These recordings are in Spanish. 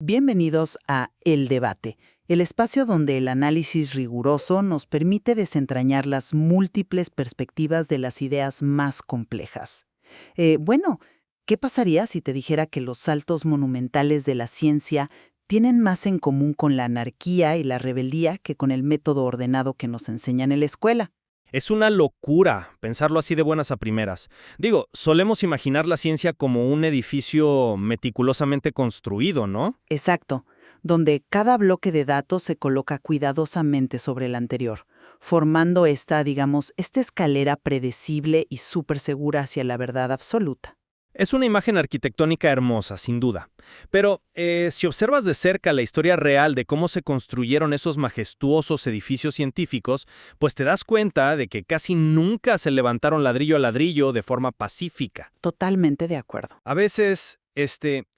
Bienvenidos a El Debate, el espacio donde el análisis riguroso nos permite desentrañar las múltiples perspectivas de las ideas más complejas. Bueno, ¿qué pasaría si te dijera que los saltos monumentales de la ciencia tienen más en común con la anarquía y la rebeldía que con el método ordenado que nos enseñan en la escuela? Es una locura pensarlo así de buenas a primeras. Digo, solemos imaginar la ciencia como un edificio meticulosamente construido, ¿no? Exacto, donde cada bloque de datos se coloca cuidadosamente sobre el anterior, formando esta escalera predecible y súper segura hacia la verdad absoluta. Es una imagen arquitectónica hermosa, sin duda. Pero si observas de cerca la historia real de cómo se construyeron esos majestuosos edificios científicos, pues te das cuenta de que casi nunca se levantaron ladrillo a ladrillo de forma pacífica. Totalmente de acuerdo. A veces,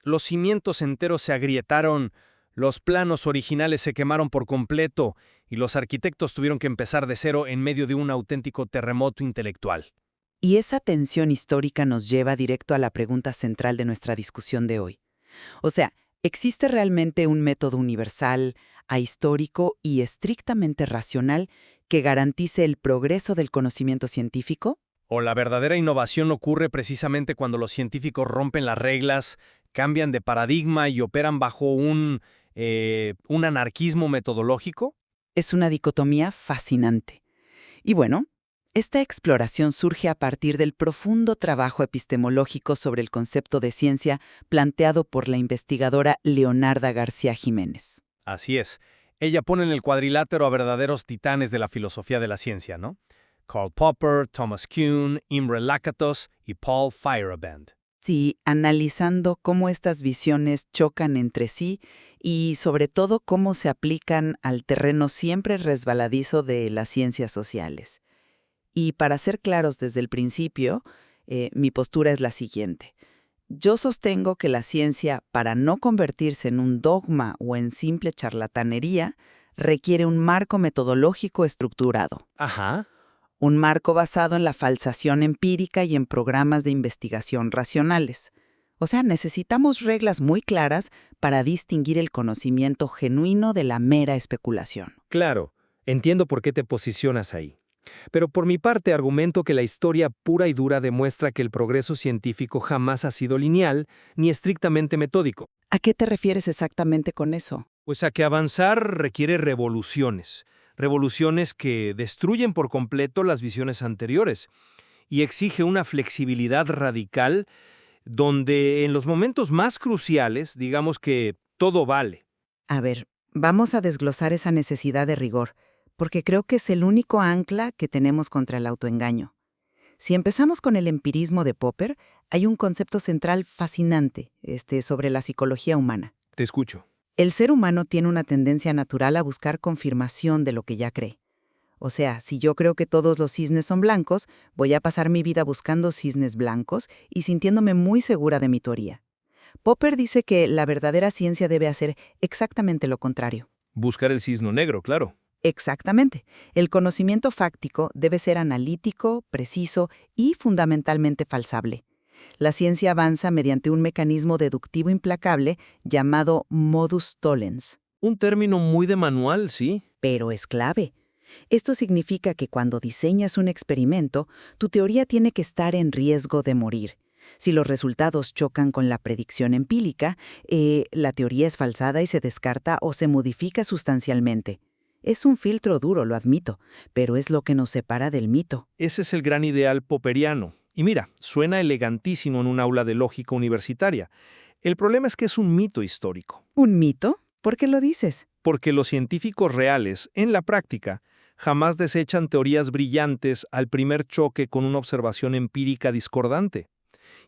los cimientos enteros se agrietaron, los planos originales se quemaron por completo y los arquitectos tuvieron que empezar de cero en medio de un auténtico terremoto intelectual. Y esa tensión histórica nos lleva directo a la pregunta central de nuestra discusión de hoy. O sea, ¿existe realmente un método universal, ahistórico y estrictamente racional que garantice el progreso del conocimiento científico? O la verdadera innovación ocurre precisamente cuando los científicos rompen las reglas, cambian de paradigma y operan bajo un anarquismo metodológico. Es una dicotomía fascinante. Y bueno, esta exploración surge a partir del profundo trabajo epistemológico sobre el concepto de ciencia planteado por la investigadora Leonarda García Jiménez. Así es. Ella pone en el cuadrilátero a verdaderos titanes de la filosofía de la ciencia, ¿no? Karl Popper, Thomas Kuhn, Imre Lakatos y Paul Feyerabend. Sí, analizando cómo estas visiones chocan entre sí y sobre todo cómo se aplican al terreno siempre resbaladizo de las ciencias sociales. Y para ser claros desde el principio, mi postura es la siguiente. Yo sostengo que la ciencia, para no convertirse en un dogma o en simple charlatanería, requiere un marco metodológico estructurado. Ajá. Un marco basado en la falsación empírica y en programas de investigación racionales. O sea, necesitamos reglas muy claras para distinguir el conocimiento genuino de la mera especulación. Claro, entiendo por qué te posicionas ahí. Pero por mi parte argumento que la historia pura y dura demuestra que el progreso científico jamás ha sido lineal ni estrictamente metódico. ¿A qué te refieres exactamente con eso? Pues a que avanzar requiere revoluciones. Revoluciones que destruyen por completo las visiones anteriores. Y exige una flexibilidad radical donde en los momentos más cruciales, digamos que todo vale. A ver, vamos a desglosar esa necesidad de rigor, porque creo que es el único ancla que tenemos contra el autoengaño. Si empezamos con el empirismo de Popper, hay un concepto central fascinante, sobre la psicología humana. Te escucho. El ser humano tiene una tendencia natural a buscar confirmación de lo que ya cree. O sea, si yo creo que todos los cisnes son blancos, voy a pasar mi vida buscando cisnes blancos y sintiéndome muy segura de mi teoría. Popper dice que la verdadera ciencia debe hacer exactamente lo contrario. Buscar el cisne negro, claro. Exactamente. El conocimiento fáctico debe ser analítico, preciso y fundamentalmente falsable. La ciencia avanza mediante un mecanismo deductivo implacable llamado modus tollens. Un término muy de manual, sí. Pero es clave. Esto significa que cuando diseñas un experimento, tu teoría tiene que estar en riesgo de morir. Si los resultados chocan con la predicción empírica, la teoría es falsada y se descarta o se modifica sustancialmente. Es un filtro duro, lo admito, pero es lo que nos separa del mito. Ese es el gran ideal popperiano. Y mira, suena elegantísimo en un aula de lógica universitaria. El problema es que es un mito histórico. ¿Un mito? ¿Por qué lo dices? Porque los científicos reales, en la práctica, jamás desechan teorías brillantes al primer choque con una observación empírica discordante.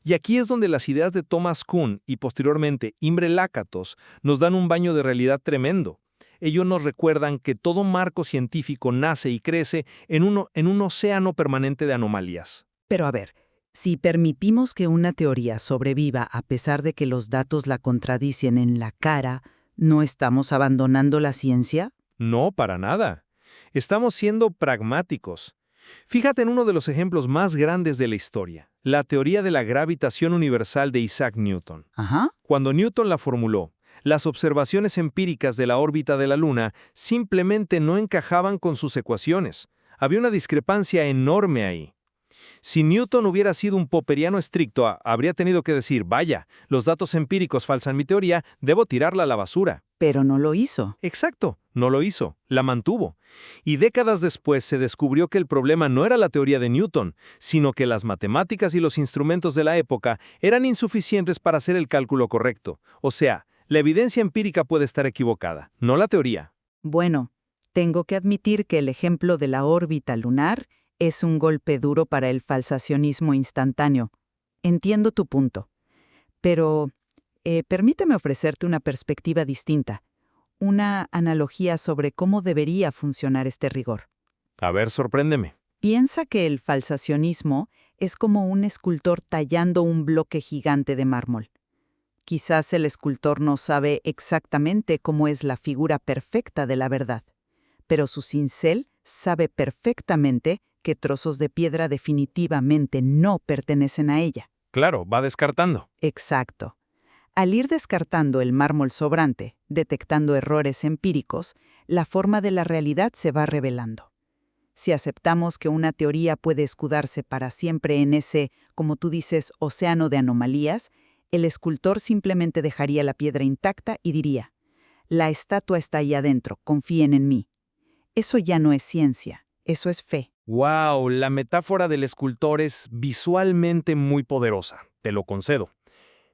Y aquí es donde las ideas de Thomas Kuhn y posteriormente Imre Lakatos nos dan un baño de realidad tremendo. Ellos nos recuerdan que todo marco científico nace y crece en un océano permanente de anomalías. Pero a ver, si permitimos que una teoría sobreviva a pesar de que los datos la contradicen en la cara, ¿no estamos abandonando la ciencia? No, para nada. Estamos siendo pragmáticos. Fíjate en uno de los ejemplos más grandes de la historia, la teoría de la gravitación universal de Isaac Newton. Ajá. Cuando Newton la formuló, Las observaciones empíricas de la órbita de la Luna simplemente no encajaban con sus ecuaciones. Había una discrepancia enorme ahí. Si Newton hubiera sido un popperiano estricto, habría tenido que decir, vaya, los datos empíricos falsan mi teoría, debo tirarla a la basura. Pero no lo hizo. Exacto, no lo hizo, la mantuvo. Y décadas después se descubrió que el problema no era la teoría de Newton, sino que las matemáticas y los instrumentos de la época eran insuficientes para hacer el cálculo correcto. O sea, la evidencia empírica puede estar equivocada, no la teoría. Bueno, tengo que admitir que el ejemplo de la órbita lunar es un golpe duro para el falsacionismo instantáneo. Entiendo tu punto. Pero permíteme ofrecerte una perspectiva distinta, una analogía sobre cómo debería funcionar este rigor. A ver, sorpréndeme. Piensa que el falsacionismo es como un escultor tallando un bloque gigante de mármol. Quizás el escultor no sabe exactamente cómo es la figura perfecta de la verdad, pero su cincel sabe perfectamente que trozos de piedra definitivamente no pertenecen a ella. Claro, va descartando. Exacto. Al ir descartando el mármol sobrante, detectando errores empíricos, la forma de la realidad se va revelando. Si aceptamos que una teoría puede escudarse para siempre en ese, como tú dices, océano de anomalías, el escultor simplemente dejaría la piedra intacta y diría, la estatua está ahí adentro, confíen en mí. Eso ya no es ciencia, eso es fe. ¡Wow! La metáfora del escultor es visualmente muy poderosa, te lo concedo.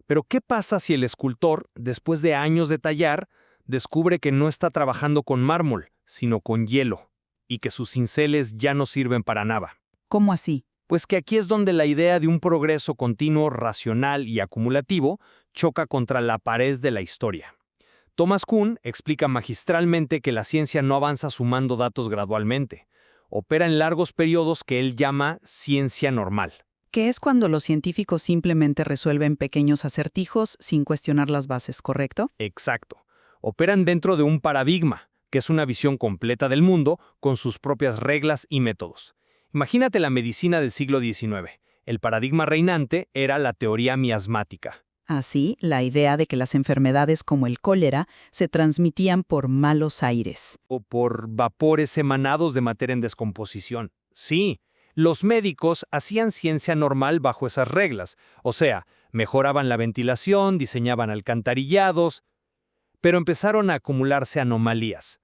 Pero ¿qué pasa si el escultor, después de años de tallar, descubre que no está trabajando con mármol, sino con hielo, y que sus cinceles ya no sirven para nada? ¿Cómo así? Pues que aquí es donde la idea de un progreso continuo, racional y acumulativo choca contra la pared de la historia. Thomas Kuhn explica magistralmente que la ciencia no avanza sumando datos gradualmente. Opera en largos periodos que él llama ciencia normal. Que es cuando los científicos simplemente resuelven pequeños acertijos sin cuestionar las bases, ¿correcto? Exacto. Operan dentro de un paradigma, que es una visión completa del mundo con sus propias reglas y métodos. Imagínate la medicina del siglo XIX. El paradigma reinante era la teoría miasmática. Así, la idea de que las enfermedades como el cólera se transmitían por malos aires. O por vapores emanados de materia en descomposición. Sí, los médicos hacían ciencia normal bajo esas reglas. O sea, mejoraban la ventilación, diseñaban alcantarillados, pero empezaron a acumularse anomalías.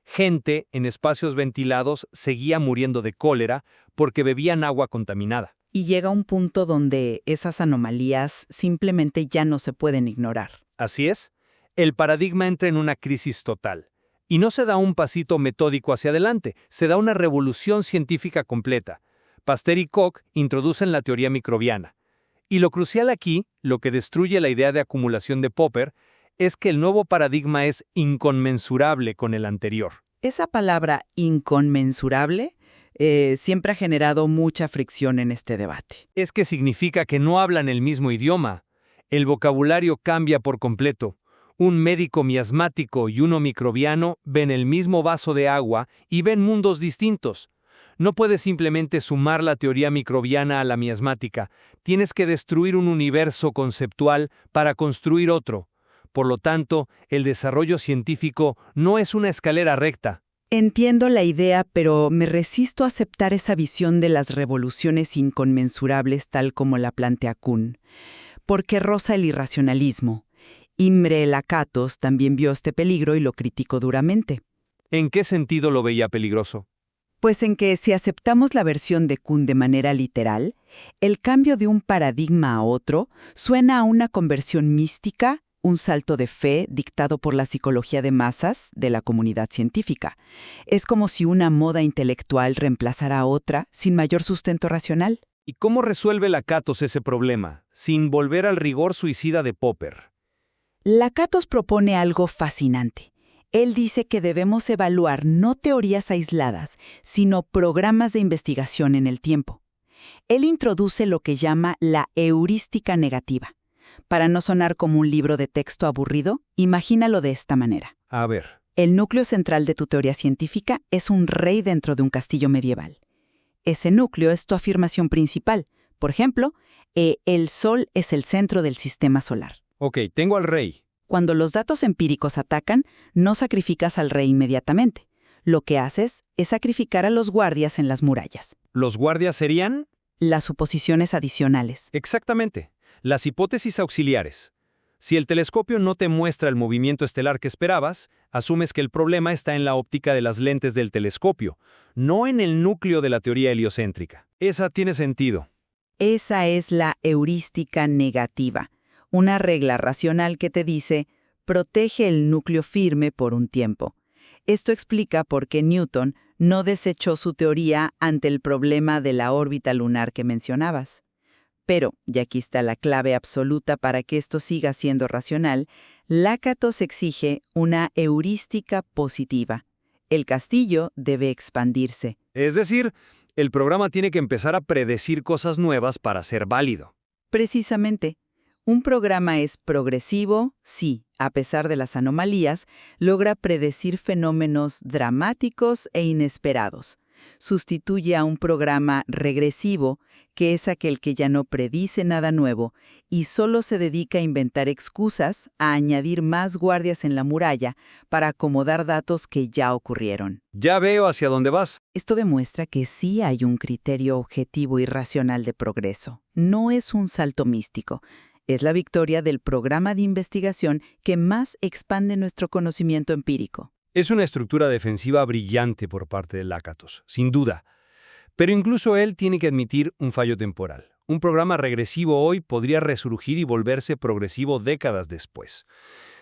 Gente en espacios ventilados seguía muriendo de cólera porque bebían agua contaminada. Y llega un punto donde esas anomalías simplemente ya no se pueden ignorar. Así es, el paradigma entra en una crisis total. Y no se da un pasito metódico hacia adelante, se da una revolución científica completa. Pasteur y Koch introducen la teoría microbiana. Y lo crucial aquí, lo que destruye la idea de acumulación de Popper, es que el nuevo paradigma es inconmensurable con el anterior. Esa palabra inconmensurable siempre ha generado mucha fricción en este debate. Es que significa que no hablan el mismo idioma. El vocabulario cambia por completo. Un médico miasmático y uno microbiano ven el mismo vaso de agua y ven mundos distintos. No puedes simplemente sumar la teoría microbiana a la miasmática. Tienes que destruir un universo conceptual para construir otro. Por lo tanto, el desarrollo científico no es una escalera recta. Entiendo la idea, pero me resisto a aceptar esa visión de las revoluciones inconmensurables tal como la plantea Kuhn, porque roza el irracionalismo. Imre Lakatos también vio este peligro y lo criticó duramente. ¿En qué sentido lo veía peligroso? Pues en que si aceptamos la versión de Kuhn de manera literal, el cambio de un paradigma a otro suena a una conversión mística, un salto de fe dictado por la psicología de masas de la comunidad científica. Es como si una moda intelectual reemplazara a otra sin mayor sustento racional. ¿Y cómo resuelve Lakatos ese problema, sin volver al rigor suicida de Popper? Lakatos propone algo fascinante. Él dice que debemos evaluar no teorías aisladas, sino programas de investigación en el tiempo. Él introduce lo que llama la heurística negativa. Para no sonar como un libro de texto aburrido, imagínalo de esta manera. A ver. El núcleo central de tu teoría científica es un rey dentro de un castillo medieval. Ese núcleo es tu afirmación principal. Por ejemplo, el Sol es el centro del sistema solar. Ok, tengo al rey. Cuando los datos empíricos atacan, no sacrificas al rey inmediatamente. Lo que haces es sacrificar a los guardias en las murallas. ¿Los guardias serían? Las suposiciones adicionales. Exactamente, las hipótesis auxiliares. Si el telescopio no te muestra el movimiento estelar que esperabas, asumes que el problema está en la óptica de las lentes del telescopio, no en el núcleo de la teoría heliocéntrica. Esa tiene sentido. Esa es la heurística negativa, una regla racional que te dice, protege el núcleo firme por un tiempo. Esto explica por qué Newton no desechó su teoría ante el problema de la órbita lunar que mencionabas. Pero, y aquí está la clave absoluta para que esto siga siendo racional, Lakatos exige una heurística positiva. El castillo debe expandirse. Es decir, el programa tiene que empezar a predecir cosas nuevas para ser válido. Precisamente, un programa es progresivo si, a pesar de las anomalías, logra predecir fenómenos dramáticos e inesperados. Sustituye a un programa regresivo, que es aquel que ya no predice nada nuevo y solo se dedica a inventar excusas, a añadir más guardias en la muralla para acomodar datos que ya ocurrieron. Ya veo hacia dónde vas. Esto demuestra que sí hay un criterio objetivo y racional de progreso. No es un salto místico. Es la victoria del programa de investigación que más expande nuestro conocimiento empírico. Es una estructura defensiva brillante por parte de Lakatos, sin duda. Pero incluso él tiene que admitir un fallo temporal. Un programa regresivo hoy podría resurgir y volverse progresivo décadas después.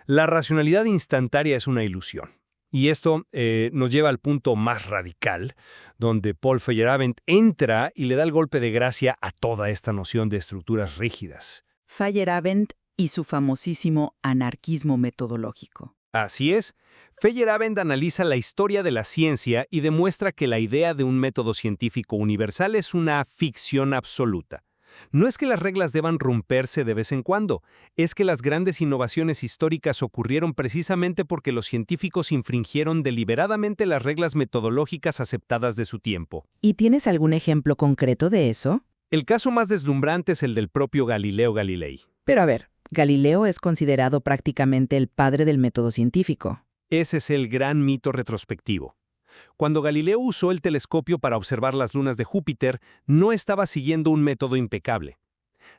La racionalidad instantánea es una ilusión. Y esto nos lleva al punto más radical, donde Paul Feyerabend entra y le da el golpe de gracia a toda esta noción de estructuras rígidas. Feyerabend y su famosísimo anarquismo metodológico. Así es, Feyerabend analiza la historia de la ciencia y demuestra que la idea de un método científico universal es una ficción absoluta. No es que las reglas deban romperse de vez en cuando, es que las grandes innovaciones históricas ocurrieron precisamente porque los científicos infringieron deliberadamente las reglas metodológicas aceptadas de su tiempo. ¿Y tienes algún ejemplo concreto de eso? El caso más deslumbrante es el del propio Galileo Galilei. Pero a ver, Galileo es considerado prácticamente el padre del método científico. Ese es el gran mito retrospectivo. Cuando Galileo usó el telescopio para observar las lunas de Júpiter, no estaba siguiendo un método impecable.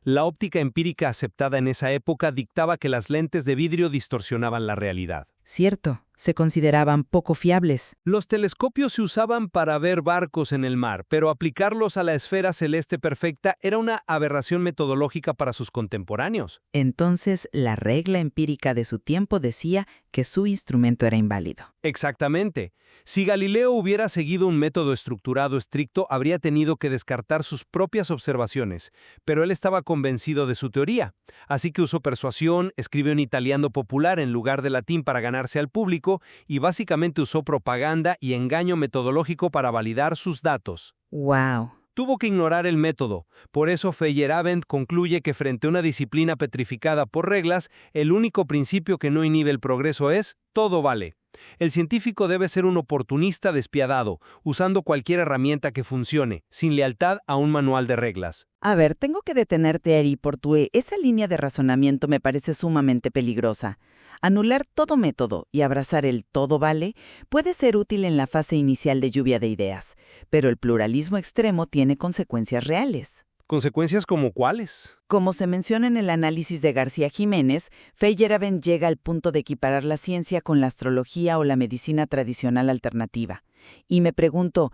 La óptica empírica aceptada en esa época dictaba que las lentes de vidrio distorsionaban la realidad. Cierto, se consideraban poco fiables. Los telescopios se usaban para ver barcos en el mar, pero aplicarlos a la esfera celeste perfecta era una aberración metodológica para sus contemporáneos. Entonces, la regla empírica de su tiempo decía que su instrumento era inválido. Exactamente. Si Galileo hubiera seguido un método estructurado estricto, habría tenido que descartar sus propias observaciones, pero él estaba convencido de su teoría. Así que usó persuasión, escribió en italiano popular en lugar de latín para ganarse al público y básicamente usó propaganda y engaño metodológico para validar sus datos. ¡Wow! Tuvo que ignorar el método. Por eso Feyerabend concluye que frente a una disciplina petrificada por reglas, el único principio que no inhibe el progreso es todo vale. El científico debe ser un oportunista despiadado, usando cualquier herramienta que funcione, sin lealtad a un manual de reglas. A ver, tengo que detenerte, Eri, porque esa línea de razonamiento me parece sumamente peligrosa. Anular todo método y abrazar el todo vale puede ser útil en la fase inicial de lluvia de ideas, pero el pluralismo extremo tiene consecuencias reales. ¿Consecuencias como cuáles? Como se menciona en el análisis de García Jiménez, Feyerabend llega al punto de equiparar la ciencia con la astrología o la medicina tradicional alternativa. Y me pregunto,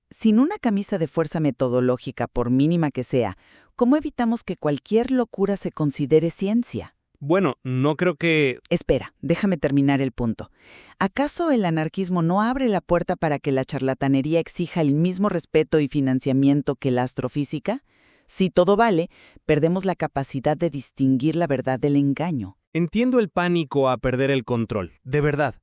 sin una camisa de fuerza metodológica, por mínima que sea, ¿cómo evitamos que cualquier locura se considere ciencia? Bueno, no creo que... Espera, déjame terminar el punto. ¿Acaso el anarquismo no abre la puerta para que la charlatanería exija el mismo respeto y financiamiento que la astrofísica? Si todo vale, perdemos la capacidad de distinguir la verdad del engaño. Entiendo el pánico a perder el control, de verdad.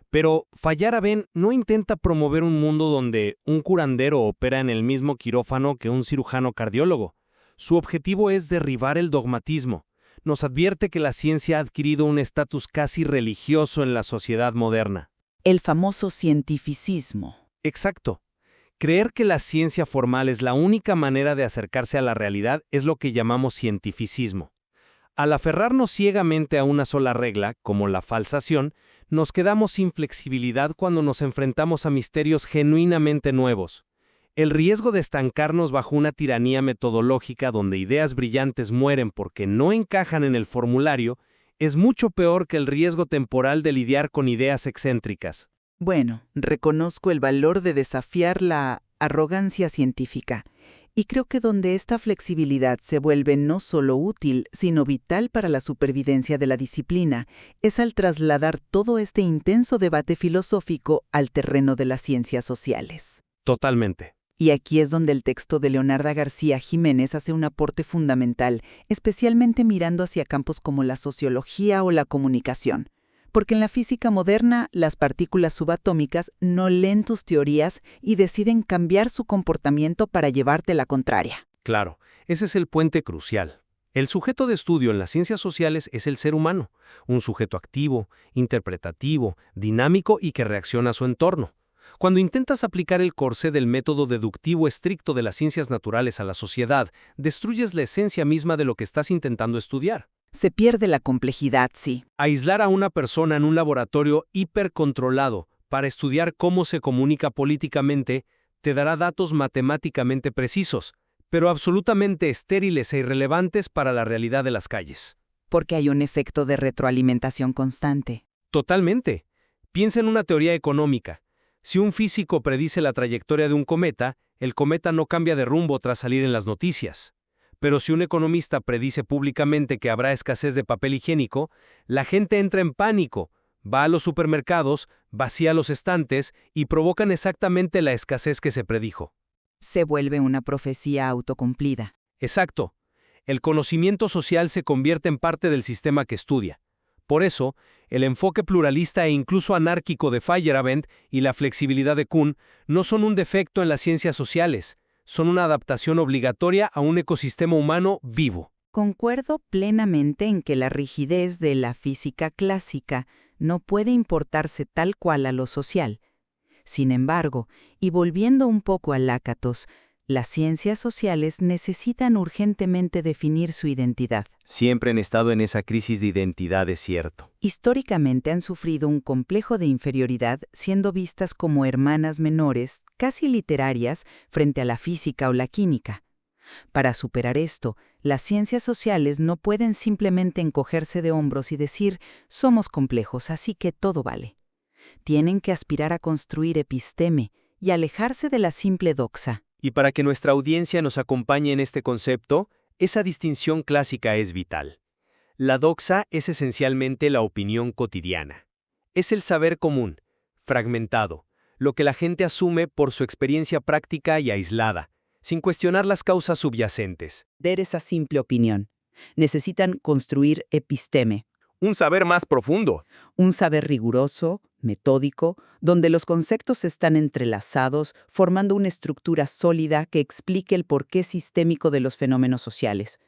Pero Feyerabend no intenta promover un mundo donde un curandero opera en el mismo quirófano que un cirujano cardiólogo. Su objetivo es derribar el dogmatismo. Nos advierte que la ciencia ha adquirido un estatus casi religioso en la sociedad moderna. El famoso cientificismo. Exacto. Creer que la ciencia formal es la única manera de acercarse a la realidad es lo que llamamos cientificismo. Al aferrarnos ciegamente a una sola regla, como la falsación, nos quedamos sin flexibilidad cuando nos enfrentamos a misterios genuinamente nuevos. El riesgo de estancarnos bajo una tiranía metodológica donde ideas brillantes mueren porque no encajan en el formulario es mucho peor que el riesgo temporal de lidiar con ideas excéntricas. Bueno, reconozco el valor de desafiar la arrogancia científica, y creo que donde esta flexibilidad se vuelve no solo útil, sino vital para la supervivencia de la disciplina, es al trasladar todo este intenso debate filosófico al terreno de las ciencias sociales. Totalmente. Y aquí es donde el texto de Leonarda García Jiménez hace un aporte fundamental, especialmente mirando hacia campos como la sociología o la comunicación. Porque en la física moderna, las partículas subatómicas no leen tus teorías y deciden cambiar su comportamiento para llevarte la contraria. Claro, ese es el puente crucial. El sujeto de estudio en las ciencias sociales es el ser humano, un sujeto activo, interpretativo, dinámico y que reacciona a su entorno. Cuando intentas aplicar el corsé del método deductivo estricto de las ciencias naturales a la sociedad, destruyes la esencia misma de lo que estás intentando estudiar. Se pierde la complejidad, sí. Aislar a una persona en un laboratorio hipercontrolado para estudiar cómo se comunica políticamente te dará datos matemáticamente precisos, pero absolutamente estériles e irrelevantes para la realidad de las calles. Porque hay un efecto de retroalimentación constante. Totalmente. Piensa en una teoría económica. Si un físico predice la trayectoria de un cometa, el cometa no cambia de rumbo tras salir en las noticias. Pero si un economista predice públicamente que habrá escasez de papel higiénico, la gente entra en pánico, va a los supermercados, vacía los estantes y provocan exactamente la escasez que se predijo. Se vuelve una profecía autocumplida. Exacto. El conocimiento social se convierte en parte del sistema que estudia. Por eso, el enfoque pluralista e incluso anárquico de Feyerabend y la flexibilidad de Kuhn no son un defecto en las ciencias sociales, son una adaptación obligatoria a un ecosistema humano vivo. Concuerdo plenamente en que la rigidez de la física clásica no puede importarse tal cual a lo social. Sin embargo, y volviendo un poco a Lakatos, las ciencias sociales necesitan urgentemente definir su identidad. Siempre han estado en esa crisis de identidad, es cierto. Históricamente han sufrido un complejo de inferioridad, siendo vistas como hermanas menores, casi literarias, frente a la física o la química. Para superar esto, las ciencias sociales no pueden simplemente encogerse de hombros y decir, somos complejos, así que todo vale. Tienen que aspirar a construir episteme y alejarse de la simple doxa. Y para que nuestra audiencia nos acompañe en este concepto, esa distinción clásica es vital. La doxa es esencialmente la opinión cotidiana. Es el saber común, fragmentado, lo que la gente asume por su experiencia práctica y aislada, sin cuestionar las causas subyacentes. De esa simple opinión. Necesitan construir episteme. Un saber más profundo. Un saber riguroso, metódico, donde los conceptos están entrelazados, formando una estructura sólida que explique el porqué sistémico de los fenómenos sociales.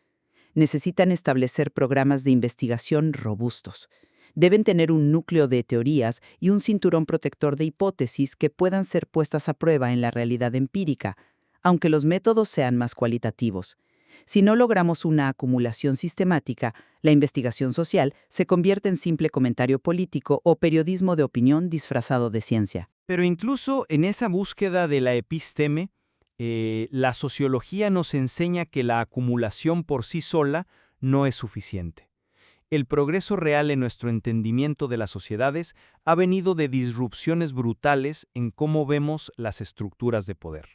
Necesitan establecer programas de investigación robustos. Deben tener un núcleo de teorías y un cinturón protector de hipótesis que puedan ser puestas a prueba en la realidad empírica, aunque los métodos sean más cualitativos. Si no logramos una acumulación sistemática, la investigación social se convierte en simple comentario político o periodismo de opinión disfrazado de ciencia. Pero incluso en esa búsqueda de la episteme, la sociología nos enseña que la acumulación por sí sola no es suficiente. El progreso real en nuestro entendimiento de las sociedades ha venido de disrupciones brutales en cómo vemos las estructuras de poder.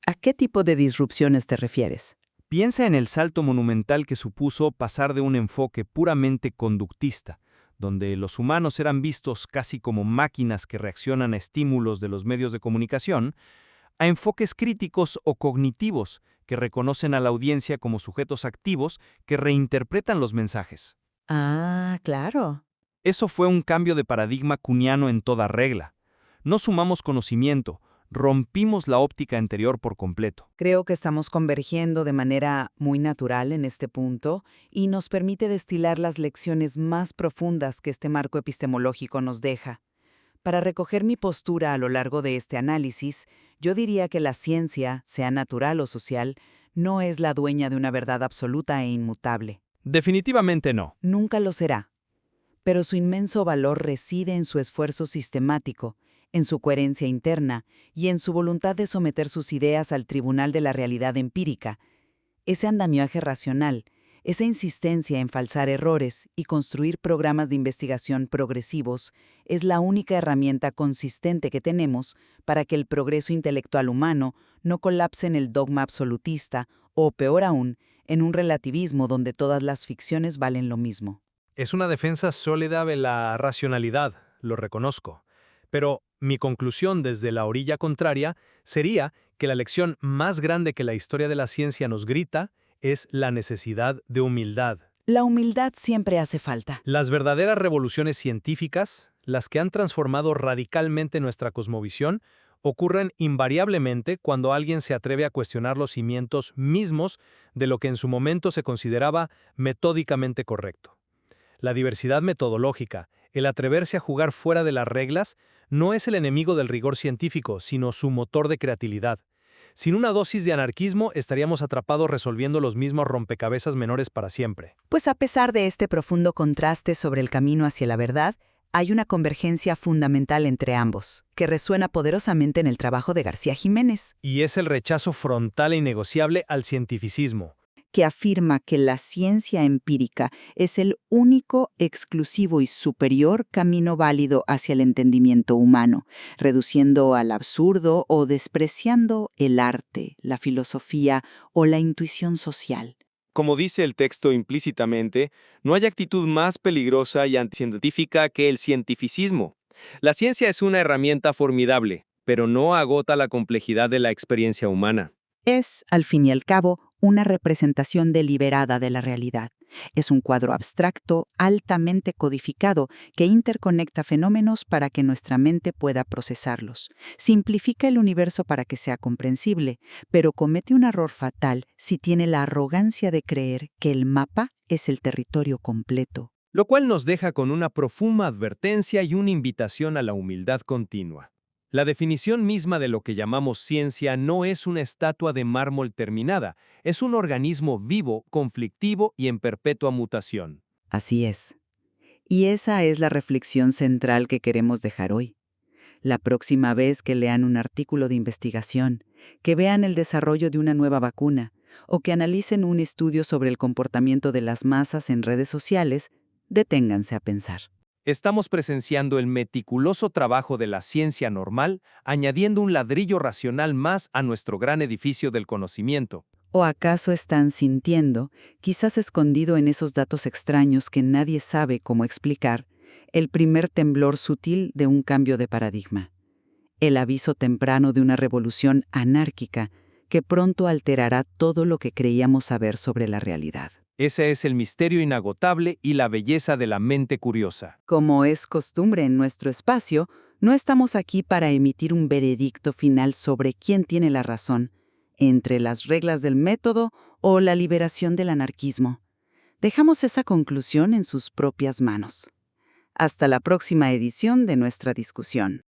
¿A qué tipo de disrupciones te refieres? Piensa en el salto monumental que supuso pasar de un enfoque puramente conductista, donde los humanos eran vistos casi como máquinas que reaccionan a estímulos de los medios de comunicación, a enfoques críticos o cognitivos que reconocen a la audiencia como sujetos activos que reinterpretan los mensajes. Ah, claro. Eso fue un cambio de paradigma kuhniano en toda regla. No sumamos conocimiento, rompimos la óptica anterior por completo. Creo que estamos convergiendo de manera muy natural en este punto y nos permite destilar las lecciones más profundas que este marco epistemológico nos deja. Para recoger mi postura a lo largo de este análisis, yo diría que la ciencia, sea natural o social, no es la dueña de una verdad absoluta e inmutable. Definitivamente no. Nunca lo será. Pero su inmenso valor reside en su esfuerzo sistemático, en su coherencia interna y en su voluntad de someter sus ideas al tribunal de la realidad empírica. Ese andamiaje racional, esa insistencia en falsar errores y construir programas de investigación progresivos es la única herramienta consistente que tenemos para que el progreso intelectual humano no colapse en el dogma absolutista o, peor aún, en un relativismo donde todas las ficciones valen lo mismo. Es una defensa sólida de la racionalidad, lo reconozco. Pero mi conclusión desde la orilla contraria sería que la lección más grande que la historia de la ciencia nos grita es la necesidad de humildad. La humildad siempre hace falta. Las verdaderas revoluciones científicas, las que han transformado radicalmente nuestra cosmovisión, ocurren invariablemente cuando alguien se atreve a cuestionar los cimientos mismos de lo que en su momento se consideraba metódicamente correcto. La diversidad metodológica, el atreverse a jugar fuera de las reglas, no es el enemigo del rigor científico, sino su motor de creatividad. Sin una dosis de anarquismo estaríamos atrapados resolviendo los mismos rompecabezas menores para siempre. Pues a pesar de este profundo contraste sobre el camino hacia la verdad, hay una convergencia fundamental entre ambos, que resuena poderosamente en el trabajo de García Jiménez, Y es el rechazo frontal e innegociable al cientificismo. que afirma que la ciencia empírica es el único, exclusivo y superior camino válido hacia el entendimiento humano, reduciendo al absurdo o despreciando el arte, la filosofía o la intuición social. Como dice el texto implícitamente, no hay actitud más peligrosa y anticientífica que el cientificismo. La ciencia es una herramienta formidable, pero no agota la complejidad de la experiencia humana. Es, al fin y al cabo, una representación deliberada de la realidad. Es un cuadro abstracto, altamente codificado, que interconecta fenómenos para que nuestra mente pueda procesarlos. Simplifica el universo para que sea comprensible, pero comete un error fatal si tiene la arrogancia de creer que el mapa es el territorio completo. Lo cual nos deja con una profunda advertencia y una invitación a la humildad continua. La definición misma de lo que llamamos ciencia no es una estatua de mármol terminada, es un organismo vivo, conflictivo y en perpetua mutación. Así es. Y esa es la reflexión central que queremos dejar hoy. La próxima vez que lean un artículo de investigación, que vean el desarrollo de una nueva vacuna o que analicen un estudio sobre el comportamiento de las masas en redes sociales, deténganse a pensar. Estamos presenciando el meticuloso trabajo de la ciencia normal, añadiendo un ladrillo racional más a nuestro gran edificio del conocimiento. ¿O acaso están sintiendo, quizás escondido en esos datos extraños que nadie sabe cómo explicar, el primer temblor sutil de un cambio de paradigma? El aviso temprano de una revolución anárquica que pronto alterará todo lo que creíamos saber sobre la realidad. Ese es el misterio inagotable y la belleza de la mente curiosa. Como es costumbre en nuestro espacio, no estamos aquí para emitir un veredicto final sobre quién tiene la razón, entre las reglas del método o la liberación del anarquismo. Dejamos esa conclusión en sus propias manos. Hasta la próxima edición de nuestra discusión.